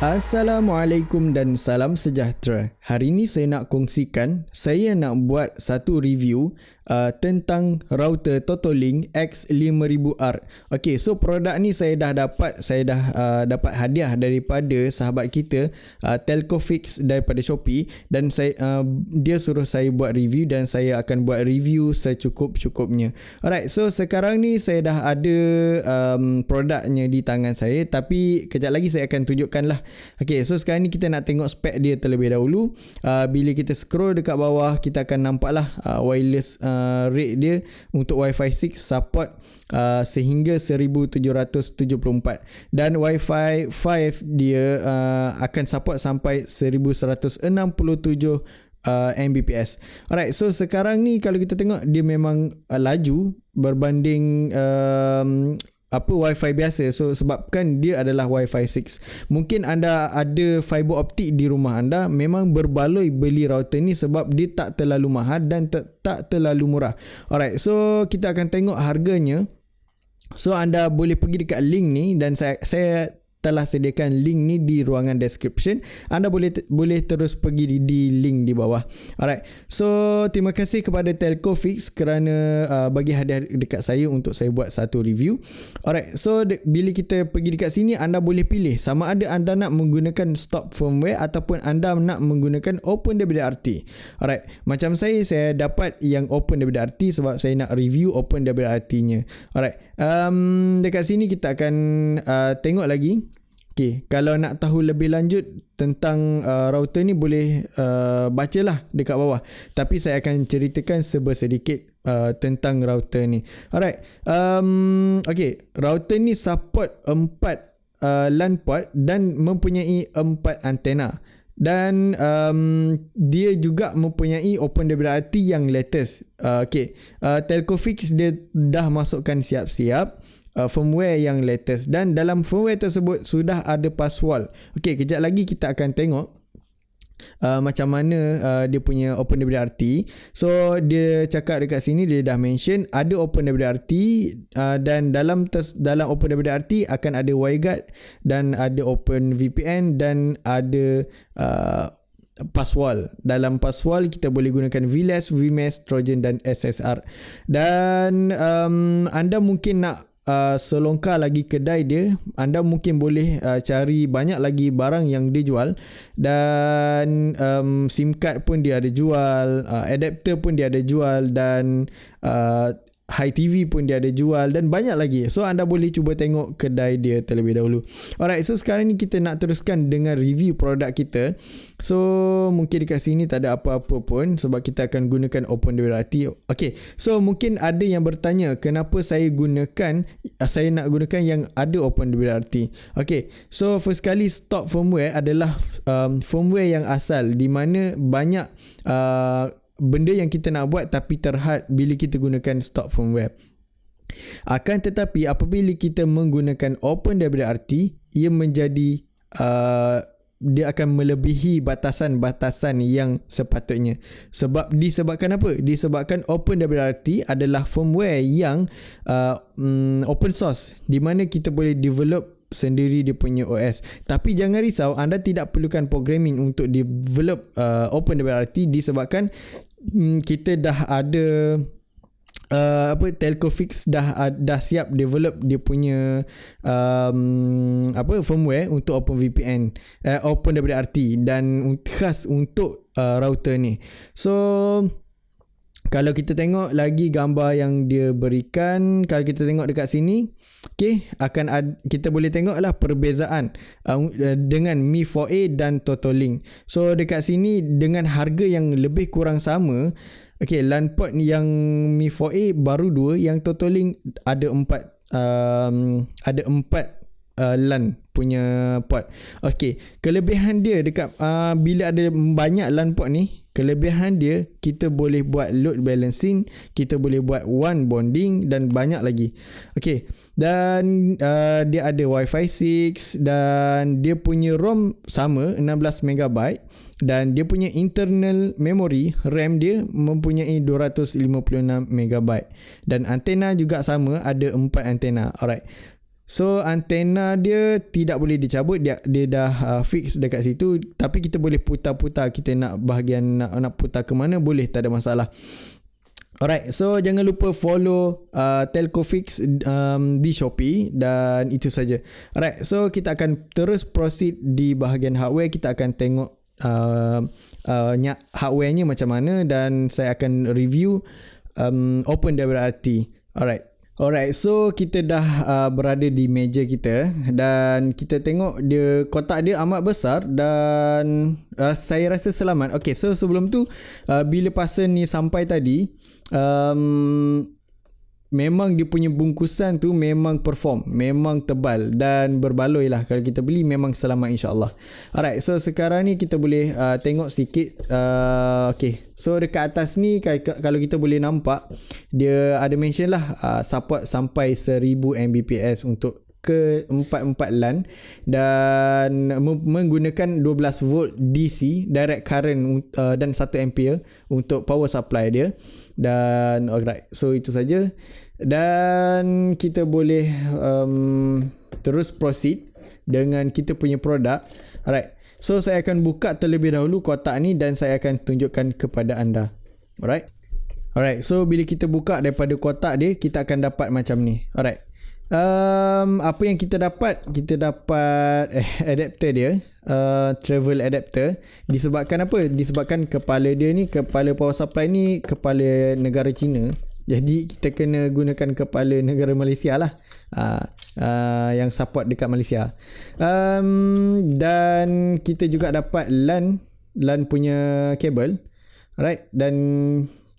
Assalamualaikum dan salam sejahtera. Hari ini saya nak kongsikan, saya nak buat satu review tentang router Totolink X5000R. Okey, so produk ni saya dah dapat hadiah daripada sahabat kita Telcofix daripada Shopee, dan dia suruh saya buat review dan saya akan buat review secukup-cukupnya. Alright, so sekarang ni saya dah ada produknya di tangan saya, tapi kejap lagi saya akan tunjukkan lah. Okay, so sekarang ni kita nak tengok spek dia terlebih dahulu. Bila kita scroll dekat bawah, kita akan nampak lah wireless rate dia untuk Wi-Fi 6 support sehingga 1774, dan Wi-Fi 5 dia akan support sampai 1167 Mbps. Alright, so sekarang ni kalau kita tengok dia memang laju berbanding Wi-Fi biasa. So sebabkan dia adalah Wi-Fi 6. Mungkin anda ada fiber optik di rumah anda, memang berbaloi beli router ni sebab dia tak terlalu mahal dan tak terlalu murah. Alright, so kita akan tengok harganya. So anda boleh pergi dekat link ni, dan saya telah sediakan link ni di ruangan description. Anda boleh terus pergi di link di bawah. Alright. So terima kasih kepada Telcofix kerana bagi hadiah dekat saya untuk saya buat satu review. Alright. So bila kita pergi dekat sini, anda boleh pilih sama ada anda nak menggunakan stock firmware ataupun anda nak menggunakan OpenWRT. Alright. Macam saya dapat yang OpenWRT sebab saya nak review OpenWRT-nya. Alright. Dekat sini kita akan tengok lagi. Okay, kalau nak tahu lebih lanjut tentang router ni, boleh bacalah dekat bawah. Tapi saya akan ceritakan sedikit tentang router ni. Alright. Okay, router ni support 4 LAN port dan mempunyai 4 antena. Dan dia juga mempunyai OpenWRT yang latest. Telcofix dia dah masukkan siap-siap firmware yang latest, dan dalam firmware tersebut sudah ada password. Okey, kejap lagi kita akan tengok macam mana dia punya OpenWRT. So dia cakap dekat sini, dia dah mention ada OpenWRT, dan dalam OpenWRT akan ada WireGuard dan ada OpenVPN dan ada password. Dalam password kita boleh gunakan VLAN, vMesh, Trojan dan SSR. Dan anda mungkin nak selongkar lagi kedai dia, anda mungkin boleh cari banyak lagi barang yang dia jual, dan SIM card pun dia ada jual, adapter pun dia ada jual, dan Hi TV pun dia ada jual, dan banyak lagi. So anda boleh cuba tengok kedai dia terlebih dahulu. Alright, so sekarang ni kita nak teruskan dengan review produk kita. So mungkin dekat sini tak ada apa-apa pun sebab kita akan gunakan OpenWRT. Okay, so mungkin ada yang bertanya kenapa saya nak gunakan yang ada OpenWRT. Okay, so first kali stock firmware adalah firmware yang asal, di mana banyak benda yang kita nak buat tapi terhad bila kita gunakan stock firmware. Akan tetapi apabila kita menggunakan OpenWRT, ia menjadi dia akan melebihi batasan-batasan yang sepatutnya. Disebabkan apa? Disebabkan OpenWRT adalah firmware yang open source, di mana kita boleh develop sendiri dia punya OS. Tapi jangan risau, anda tidak perlukan programming untuk develop OpenWRT, disebabkan kita dah ada Telcofix dah siap develop dia punya firmware untuk OpenVPN, OpenWRT, dan khas untuk router ni. So kalau kita tengok lagi gambar yang dia berikan, kalau kita tengok dekat sini, kita boleh tengoklah perbezaan dengan Mi 4A dan Totolink. So dekat sini dengan harga yang lebih kurang sama, LAN port yang Mi 4A baru 2, yang Totolink ada 4 LAN punya port. Kelebihan dia dekat bila ada banyak LAN port ni, kelebihan dia kita boleh buat load balancing, kita boleh buat WAN bonding dan banyak lagi. Dan dia ada Wi-Fi 6, dan dia punya ROM sama 16MB, dan dia punya internal memory RAM dia mempunyai 256MB, dan antena juga sama, ada 4 antena. Alright. So antena dia tidak boleh dicabut, dia dah fix dekat situ, tapi kita boleh putar-putar, kita nak bahagian nak putar ke mana boleh, tak ada masalah. Alright, so jangan lupa follow Telco Fix di Shopee, dan itu saja. Alright, so kita akan terus proceed di bahagian hardware. Kita akan tengok hardwarenya macam mana, dan saya akan review Open WRT. Alright, so kita dah berada di meja kita, dan kita tengok dia, kotak dia amat besar, dan saya rasa selamat. Okay, so sebelum tu bila parcel ni sampai tadi, memang dia punya bungkusan tu memang perform, memang tebal dan berbaloi lah. Kalau kita beli memang selamat, insyaAllah. Alright, so sekarang ni kita boleh tengok sedikit. Okay, so dekat atas ni kalau kita boleh nampak, dia ada mention lah support sampai 1000 Mbps untuk ke 4 LAN, dan menggunakan 12 volt DC direct current dan 1 ampere untuk power supply dia. Dan alright, so itu saja, dan kita boleh terus proceed dengan kita punya produk. Alright, so saya akan buka terlebih dahulu kotak ni, dan saya akan tunjukkan kepada anda. Alright, so bila kita buka daripada kotak dia, kita akan dapat macam ni. Alright, apa yang kita dapat? Kita dapat adapter dia, travel adapter. Disebabkan apa? Disebabkan kepala dia ni, kepala power supply ni kepala negara China, jadi kita kena gunakan kepala negara Malaysia lah, yang support dekat Malaysia. Dan kita juga dapat LAN punya kabel. Alright, dan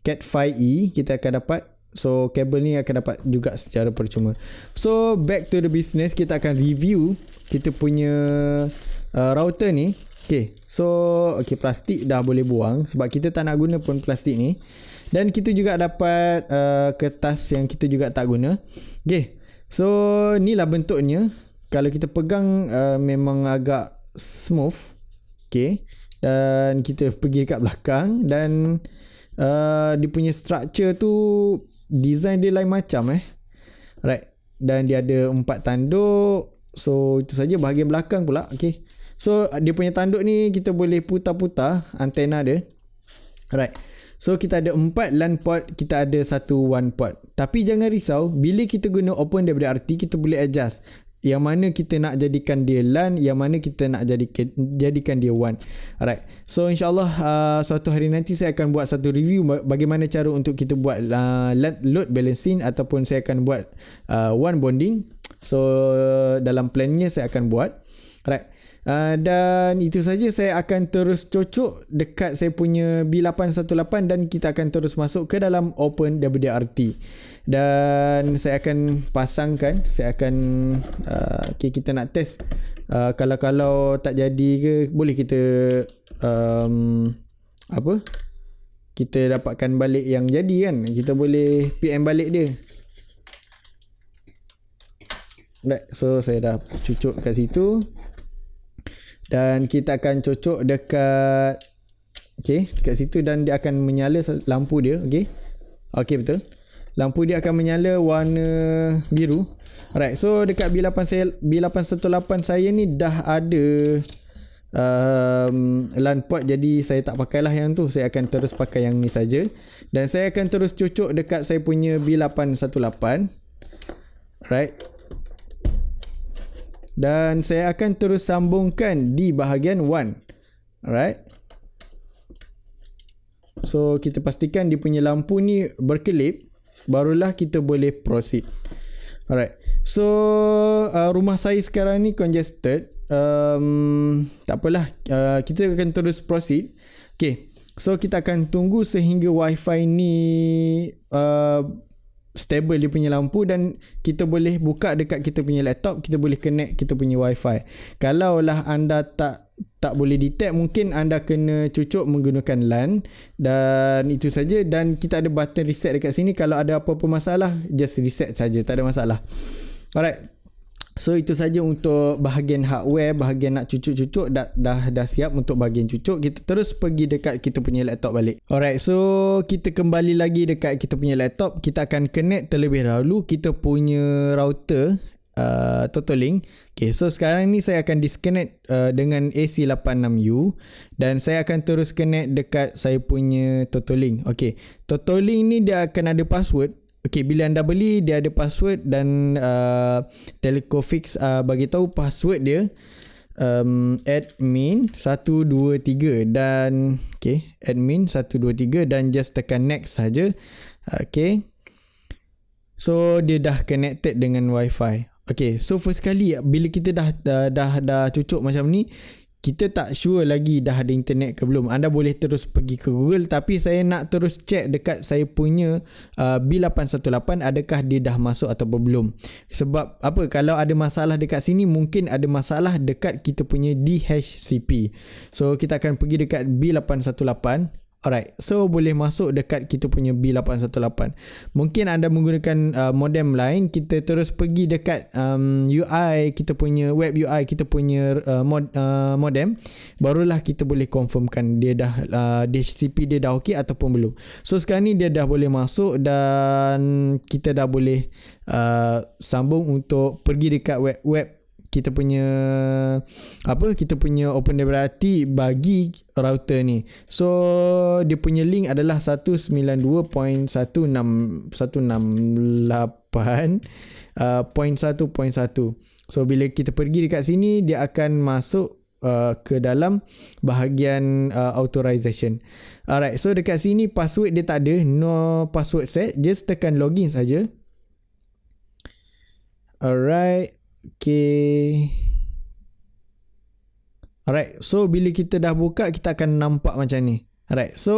Cat 5e kita akan dapat. So kabel ni akan dapat juga secara percuma. So back to the business, kita akan review kita punya router ni. Okay, so plastik dah boleh buang sebab kita tak nak guna pun plastik ni. Dan kita juga dapat kertas yang kita juga tak guna. Okay, so ni lah bentuknya. Kalau kita pegang memang agak smooth. Okay, dan kita pergi dekat belakang, dan dia punya structure tu, design dia lain macam right, dan dia ada 4 tanduk. So itu saja bahagian belakang pula. Okay, so dia punya tanduk ni kita boleh putar-putar antena dia. Right, so kita ada 4 LAN port, kita ada 1 WAN port. Tapi jangan risau, bila kita guna Open WRT, kita boleh adjust yang mana kita nak jadikan dia LAN, yang mana kita nak jadikan dia WAN. Alright, so insyaAllah suatu hari nanti saya akan buat satu review bagaimana cara untuk kita buat load balancing, ataupun saya akan buat WAN bonding. So dalam plannya saya akan buat. Alright, dan itu saja. Saya akan terus cocok dekat saya punya B818, dan kita akan terus masuk ke dalam Open WRT. Dan saya akan pasangkan, saya akan kita nak test kalau tak jadi ke, boleh kita kita dapatkan balik yang jadi kan, kita boleh PM balik dia. Right, so saya dah cucuk kat situ, dan kita akan cocok dekat dekat situ, dan dia akan menyala lampu dia. Okay, betul. Lampu dia akan menyala warna biru. Alright, so dekat B818 saya ni dah ada LAN port, jadi saya tak pakailah yang tu. Saya akan terus pakai yang ni saja, dan saya akan terus cocok dekat saya punya B818. Right, dan saya akan terus sambungkan di bahagian WAN. Alright, so kita pastikan dia punya lampu ni berkelip, barulah kita boleh proceed. Alright, so rumah saya sekarang ni congested. Tak apalah, kita akan terus proceed. Okay, so kita akan tunggu sehingga wifi ni stable dia punya lampu, dan kita boleh buka dekat kita punya laptop, kita boleh connect kita punya wifi. Kalau lah anda tak boleh detect, mungkin anda kena cucuk menggunakan LAN, dan itu saja. Dan kita ada button reset dekat sini, kalau ada apa-apa masalah just reset saja, tak ada masalah. Alright, so itu saja untuk bahagian hardware. Bahagian nak cucuk-cucuk dah siap untuk bahagian cucuk. Kita terus pergi dekat kita punya laptop balik. Alright, so kita kembali lagi dekat kita punya laptop. Kita akan connect terlebih dahulu kita punya router Totolink. Okay, so sekarang ni saya akan disconnect dengan AC86U dan saya akan terus connect dekat saya punya Totolink. Okay, Totolink ni dia akan ada password. Okay, bila anda beli dia ada password dan Telecofix bagi tahu password dia admin 123 dan okay, admin 123 dan just tekan next saja. Okay, so dia dah connected dengan wifi. Okay, so first kali bila kita dah cucuk macam ni, kita tak sure lagi dah ada internet ke belum. Anda boleh terus pergi ke Google, tapi saya nak terus check dekat saya punya B818 adakah dia dah masuk atau belum. Sebab apa, kalau ada masalah dekat sini, mungkin ada masalah dekat kita punya DHCP. So kita akan pergi dekat B818. Alright, so boleh masuk dekat kita punya B818. Mungkin anda menggunakan modem lain, kita terus pergi dekat UI, kita punya web UI, kita punya modem. Barulah kita boleh confirmkan dia dah DHCP dia dah okey ataupun belum. So sekarang ni dia dah boleh masuk dan kita dah boleh sambung untuk pergi dekat web kita punya OpenWRT bagi router ni. So dia punya link adalah 192.168.1.1. So bila kita pergi dekat sini, dia akan masuk ke dalam bahagian authorization. Alright, so dekat sini password dia tak ada, no password set, just tekan login saja. Alright. Okay. Alright, so bila kita dah buka, kita akan nampak macam ni. Alright, so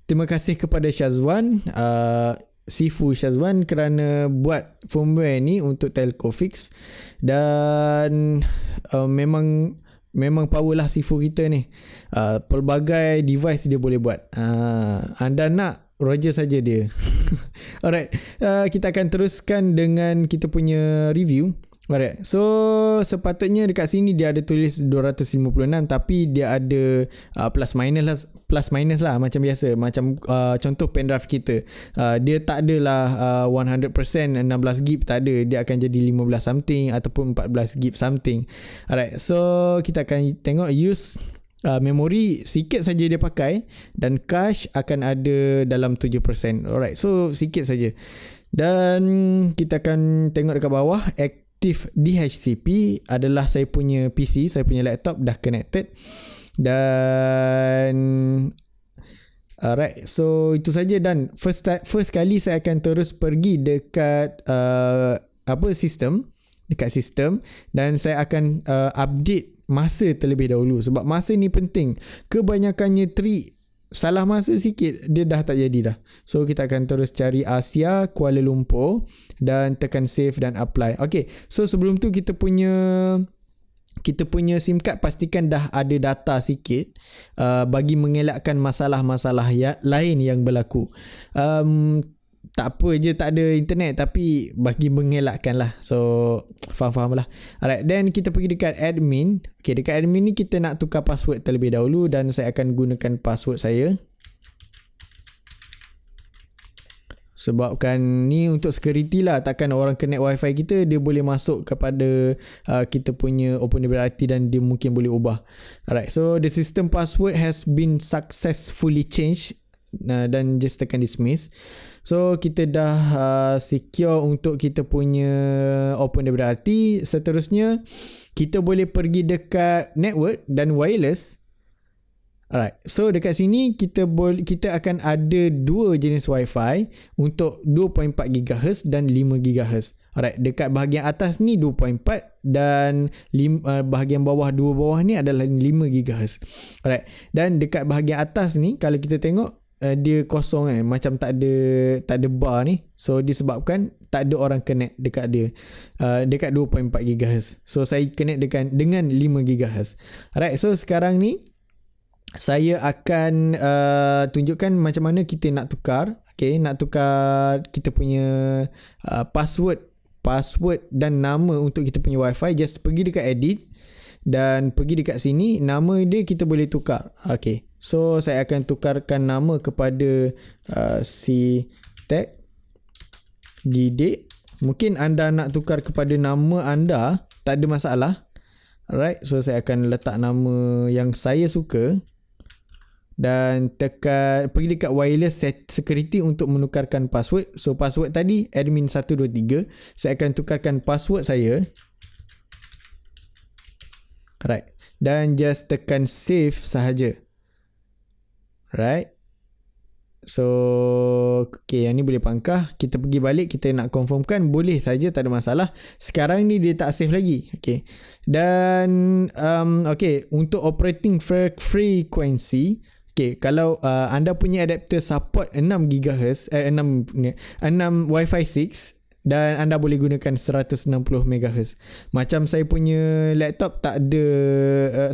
terima kasih kepada Syazwan, Sifu Syazwan, kerana buat firmware ni untuk Telecofix. Dan memang power lah Sifu kita ni. Pelbagai device dia boleh buat. Anda nak, Roger saja dia. Alright, kita akan teruskan dengan kita punya review. Alright, so sepatutnya dekat sini dia ada tulis 256, tapi dia ada plus minus lah macam biasa. Macam contoh pendrive kita, dia tak adalah 100% 16GB, tak ada. Dia akan jadi 15 something ataupun 14GB something. Alright, so kita akan tengok use memori sikit saja dia pakai dan cache akan ada dalam 7%. Alright, so sikit saja. Dan kita akan tengok dekat bawah, active DHCP adalah saya punya PC, saya punya laptop dah connected. Dan alright, so itu saja. Dan first kali saya akan terus pergi dekat sistem dan saya akan update masa terlebih dahulu, sebab masa ni penting. Kebanyakannya trik salah masa sikit dia dah tak jadi dah. So kita akan terus cari Asia Kuala Lumpur dan tekan save dan apply. Okay, so sebelum tu kita punya SIM card pastikan dah ada data sikit bagi mengelakkan masalah-masalah lain yang berlaku. Tak apa je tak ada internet, tapi bagi mengelakkan lah. So faham lah. Alright, then kita pergi dekat admin. Okay, dekat admin ni kita nak tukar password terlebih dahulu dan saya akan gunakan password saya. Sebabkan ni untuk security lah, takkan orang connect wifi kita dia boleh masuk kepada kita punya OpenWRT dan dia mungkin boleh ubah. Alright, so the system password has been successfully changed dan just tekan dismiss. So kita dah secure untuk kita punya OpenWRT. Seterusnya kita boleh pergi dekat network dan wireless. Alright, so dekat sini kita akan ada dua jenis wifi untuk 2.4 GHz dan 5 GHz. Alright, dekat bahagian atas ni 2.4 dan bahagian bawah ni adalah 5 GHz. Alright, dan dekat bahagian atas ni kalau kita tengok dia kosong macam tak ada bar ni. So disebabkan tak ada orang connect dekat dia, dekat 2.4 GHz. So saya connect dengan 5 GHz. Alright, so sekarang ni saya akan tunjukkan macam mana kita nak tukar. Okay, nak tukar kita punya password dan nama untuk kita punya wifi. Just pergi dekat edit dan pergi dekat sini, nama dia kita boleh tukar. Okay, so saya akan tukarkan nama kepada si tag Didik Mungkin anda nak tukar kepada nama anda, tak ada masalah. Alright, so saya akan letak nama yang saya suka dan pergi dekat wireless security untuk menukarkan password. So password tadi admin 123, saya akan tukarkan password saya. Alright, dan just tekan save sahaja. Right. So okay, yang ni boleh pangkah. Kita pergi balik, kita nak confirmkan, boleh saja, tak ada masalah. Sekarang ni dia tak save lagi. Okay. Dan okay, untuk operating frequency, okay, kalau anda punya adapter support 6 GHz 6 Wi-Fi 6 dan anda boleh gunakan 160 MHz. Macam saya punya laptop tak ada,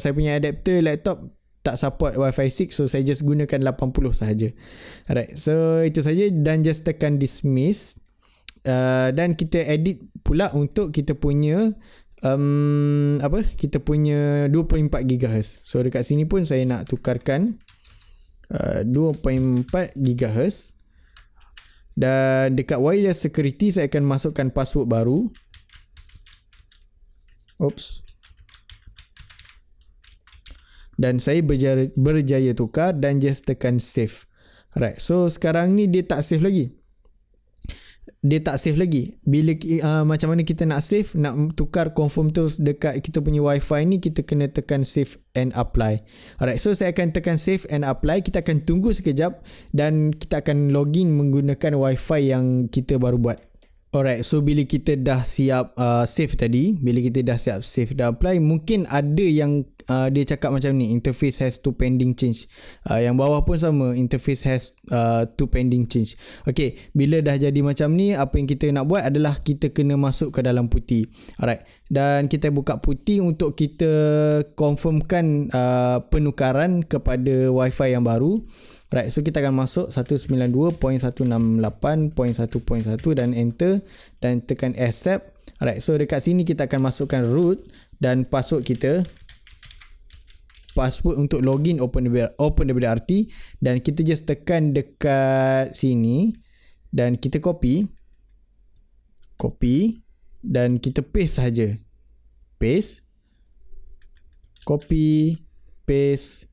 saya punya adapter laptop tak support Wi-Fi 6, so saya just gunakan 80 sahaja. Alright, so itu saja, dan just tekan dismiss. Dan kita edit pula untuk kita punya kita punya 24 GHz. So dekat sini pun saya nak tukarkan 2.4 GHz. Dan dekat wireless security saya akan masukkan password baru. Oops. Dan saya berjaya tukar dan just tekan save. Alright, so sekarang ni dia tak save lagi. Bila macam mana kita nak save, nak tukar confirm terus dekat kita punya Wi-Fi ni, kita kena tekan save and apply. Alright, so saya akan tekan save and apply. Kita akan tunggu sekejap dan kita akan login menggunakan Wi-Fi yang kita baru buat. Alright, so bila kita dah siap save tadi, bila kita dah siap save dan apply, mungkin ada yang dia cakap macam ni, interface has to pending change. Yang bawah pun sama, interface has to pending change. Okay, bila dah jadi macam ni, apa yang kita nak buat adalah kita kena masuk ke dalam putih. Alright, dan kita buka putih untuk kita confirmkan penukaran kepada Wi-Fi yang baru. Right, so kita akan masuk 192.168.1.1 dan enter dan tekan accept. Alright, so dekat sini kita akan masukkan root dan password kita. Password untuk login OpenWRT, dan kita just tekan dekat sini dan kita copy dan kita paste saja. Paste, copy, paste,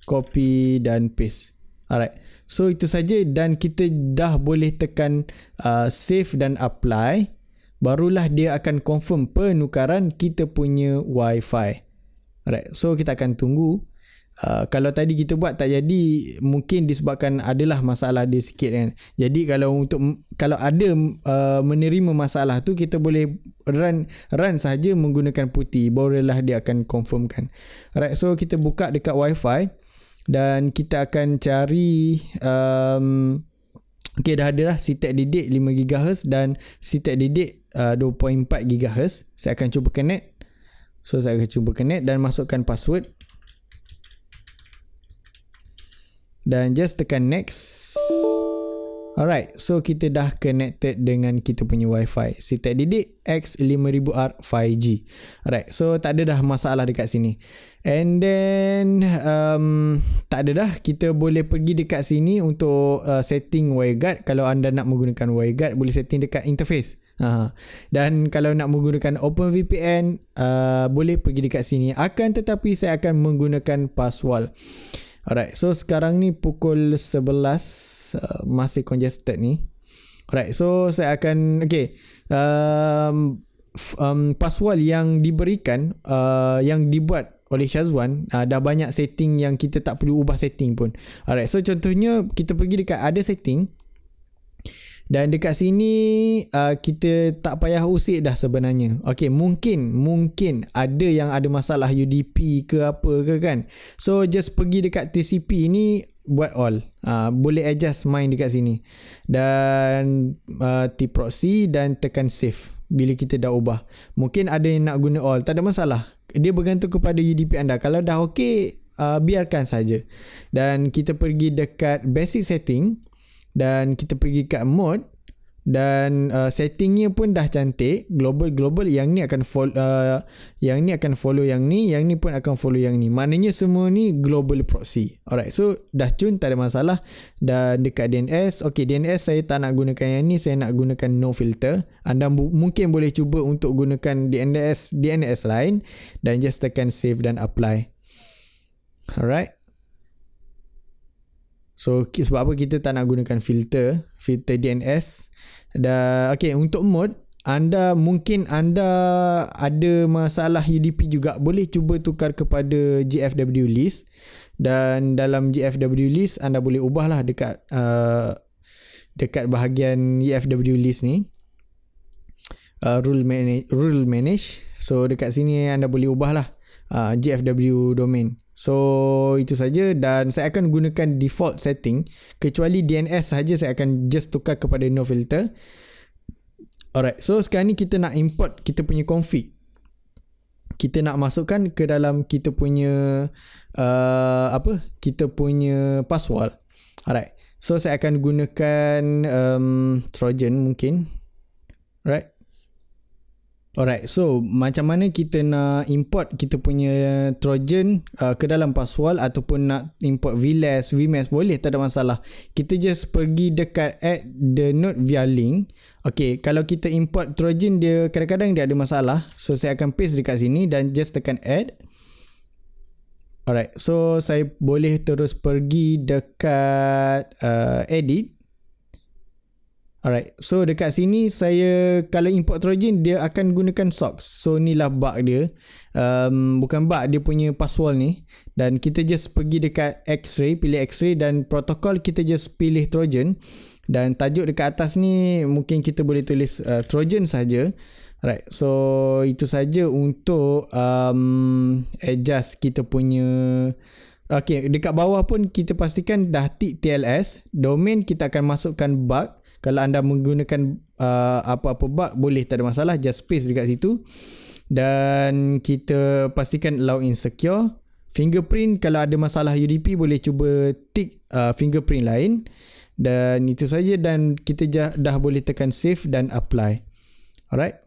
copy dan paste. Alright, so itu saja, dan kita dah boleh tekan save dan apply. Barulah dia akan confirm penukaran kita punya Wi-Fi. Alright, so kita akan tunggu. Kalau tadi kita buat tak jadi, mungkin disebabkan adalah masalah dia sikit kan. Jadi kalau ada menerima masalah tu, kita boleh run saja menggunakan putih, barulah dia akan confirmkan. Alright, so kita buka dekat Wi-Fi dan kita akan cari okay, dah ada lah CTEK didik 5 GHz dan CTEK didik 2.4 GHz. Saya akan cuba connect. So saya akan cuba connect dan masukkan password. Dan just tekan next. Alright, so kita dah connected dengan kita punya Wi-Fi CTEK didik X5000R 5G. Alright, so tak ada dah masalah dekat sini. And then tak ada dah, kita boleh pergi dekat sini untuk setting WireGuard. Kalau anda nak menggunakan WireGuard, boleh setting dekat interface. Dan kalau nak menggunakan OpenVPN, boleh pergi dekat sini. Akan tetapi saya akan menggunakan password. Alright, so sekarang ni pukul 11, masih congested ni. Alright, so saya akan password yang diberikan, yang dibuat oleh Syazwan, dah banyak setting yang kita tak perlu ubah setting pun. Alright, so contohnya kita pergi dekat ada setting. Dan dekat sini kita tak payah usik dah sebenarnya. Okay, mungkin ada yang ada masalah UDP ke apa ke kan. So just pergi dekat TCP ni, buat all. Boleh adjust main dekat sini. Dan tproxy dan tekan save bila kita dah ubah. Mungkin ada yang nak guna all, tak ada masalah. Dia bergantung kepada UDP anda. Kalau dah okay, biarkan saja. Dan kita pergi dekat basic setting dan kita pergi kat mode dan settingnya pun dah cantik, global, yang ni akan follow yang ni pun akan follow yang ni. Maknanya semua ni global proxy. Alright, so dah tune, tak ada masalah. Dan dekat DNS, okay, DNS saya tak nak gunakan yang ni, saya nak gunakan no filter. Anda mungkin boleh cuba untuk gunakan DNS lain dan just tekan save dan apply. Alright. So sebab apa kita tak nak gunakan filter DNS. Dan okay, untuk mode mungkin anda ada masalah UDP juga, boleh cuba tukar kepada GFW list, dan dalam GFW list anda boleh ubahlah dekat bahagian GFW list ni, rule manage. So dekat sini anda boleh ubahlah GFW domain. So itu saja, dan saya akan gunakan default setting, kecuali DNS sahaja saya akan just tukar kepada no filter. Alright, so sekarang ni kita nak import kita punya config. Kita nak masukkan ke dalam kita punya kita punya password. Alright, so saya akan gunakan Trojan mungkin. Alright, so macam mana kita nak import kita punya Trojan ke dalam password, ataupun nak import VLAS, VMS, boleh, tak ada masalah. Kita just pergi dekat add the node via link. Okay, kalau kita import Trojan dia kadang-kadang dia ada masalah, so saya akan paste dekat sini dan just tekan add. Alright, so saya boleh terus pergi dekat edit. Alright, so dekat sini saya kalau import Trojan dia akan gunakan socks. So inilah bug dia. Bukan bug, dia punya password ni. Dan kita just pergi dekat X-ray, pilih X-ray, dan protokol kita just pilih Trojan. Dan tajuk dekat atas ni mungkin kita boleh tulis Trojan saja. Alright, so itu saja untuk adjust kita punya. Okay, dekat bawah pun kita pastikan dah tick TLS. Domain kita akan masukkan bug. Kalau anda menggunakan apa-apa bug, boleh, tak ada masalah, just paste dekat situ. Dan kita pastikan allow insecure. Fingerprint, kalau ada masalah UDP boleh cuba tick fingerprint lain. Dan itu saja, dan kita dah boleh tekan save dan apply. Alright.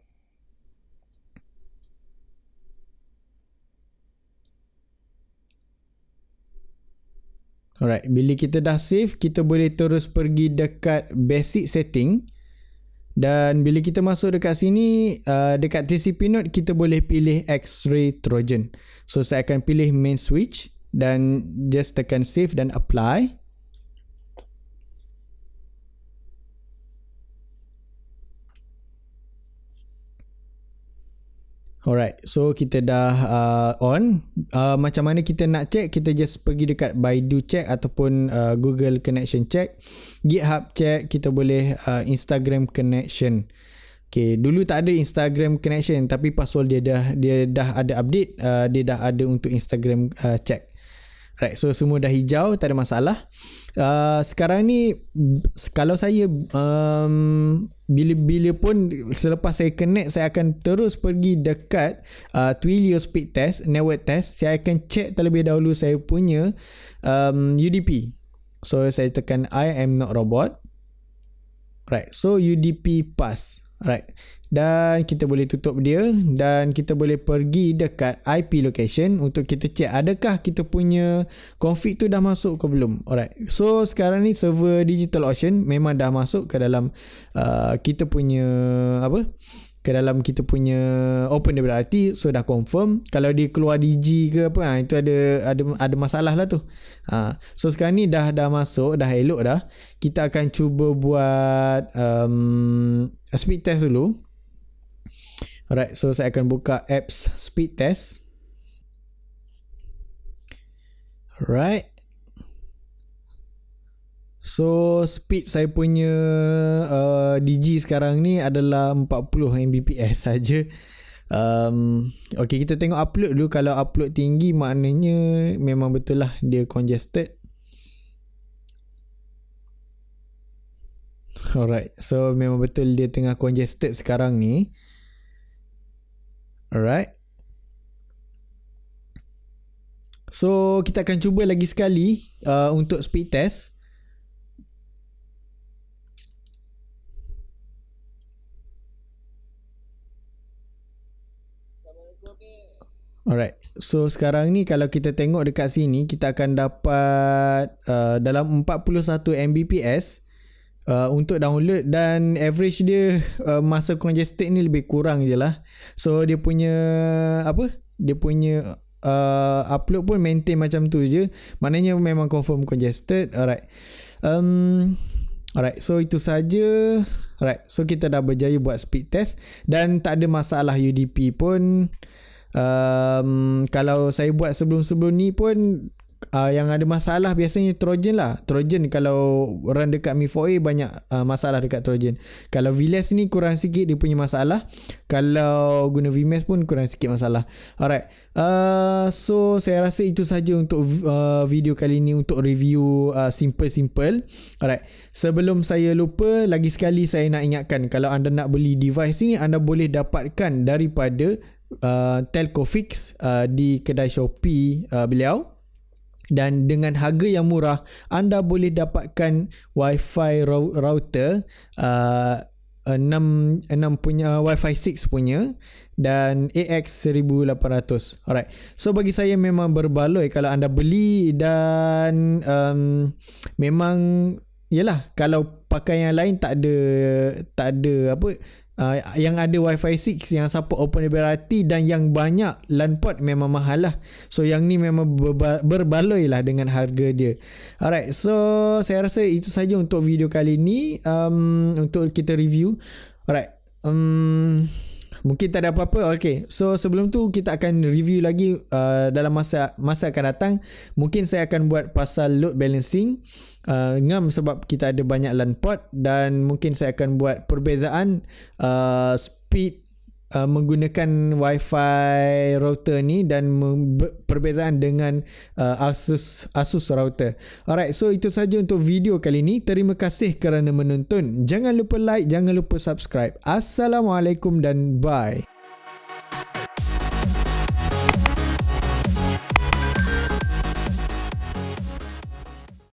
Alright, bila kita dah save, kita boleh terus pergi dekat basic setting. Dan bila kita masuk dekat sini, dekat TCP node, kita boleh pilih X-ray Trojan. So saya akan pilih main switch dan just tekan save dan apply. Alright, so kita dah on. Macam mana kita nak check, kita just pergi dekat Baidu check ataupun Google connection check, GitHub check, kita boleh Instagram connection. Okay, dulu tak ada Instagram connection, tapi password dia dah ada update, dia dah ada untuk Instagram check. Right, so semua dah hijau, tak ada masalah. Sekarang ni kalau saya bila pun selepas saya connect, saya akan terus pergi dekat Twilio speed test, network test. Saya akan check terlebih dahulu saya punya UDP. So saya tekan I am not robot. Right, so UDP pass. Right, dan kita boleh tutup dia, dan kita boleh pergi dekat IP location untuk kita check adakah kita punya config tu dah masuk ke belum. Alright, so sekarang ni server DigitalOcean memang dah masuk ke dalam kita punya ke dalam kita punya OpenWRT. So dah confirm. Kalau dia keluar DG ke apa, itu ada masalah lah tu. So sekarang ni dah masuk, dah elok dah. Kita akan cuba buat speed test dulu. Alright, so saya akan buka apps speed test. Alright. So speed saya punya DG sekarang ni adalah 40 Mbps saja. Okay, kita tengok upload dulu. Kalau upload tinggi maknanya memang betul lah dia congested. Alright, so memang betul dia tengah congested sekarang ni. Alright, so kita akan cuba lagi sekali untuk speed test. Alright, so sekarang ni kalau kita tengok dekat sini, kita akan dapat dalam 41 Mbps untuk download, dan average dia masa congested ni lebih kurang je lah. So dia punya upload pun maintain macam tu je, maknanya memang confirm congested. Alright, alright, so itu saja. Alright, so kita dah berjaya buat speed test dan tak ada masalah UDP pun. Kalau saya buat sebelum-sebelum ni pun yang ada masalah biasanya Trojan lah. Trojan kalau run dekat Mi 4A banyak masalah dekat Trojan. Kalau VLAS ni kurang sikit dia punya masalah. Kalau guna VMAX pun kurang sikit masalah. Alright, so saya rasa itu saja untuk video kali ni, untuk review simple-simple. Alright, sebelum saya lupa, lagi sekali saya nak ingatkan, kalau anda nak beli device ni, anda boleh dapatkan daripada Telco Fix di kedai Shopee beliau, dan dengan harga yang murah anda boleh dapatkan Wi-Fi router 6 punya, Wi-Fi 6 punya, dan AX 1800. Alright, so bagi saya memang berbaloi kalau anda beli, dan memang yelah, kalau pakai yang lain tak ada yang ada Wi-Fi 6 yang support OpenWRT dan yang banyak LAN port memang mahal lah. So yang ni memang berbaloi lah dengan harga dia. Alright, so saya rasa itu saja untuk video kali ni, untuk kita review. Alright, mungkin tak ada apa-apa. Okay, so sebelum tu kita akan review lagi dalam masa akan datang. Mungkin saya akan buat pasal load balancing, ngam sebab kita ada banyak LAN port, dan mungkin saya akan buat perbezaan speed menggunakan Wi-Fi router ni, dan perbezaan dengan Asus router. Alright, so itu saja untuk video kali ni. Terima kasih kerana menonton. Jangan lupa like, jangan lupa subscribe. Assalamualaikum dan bye.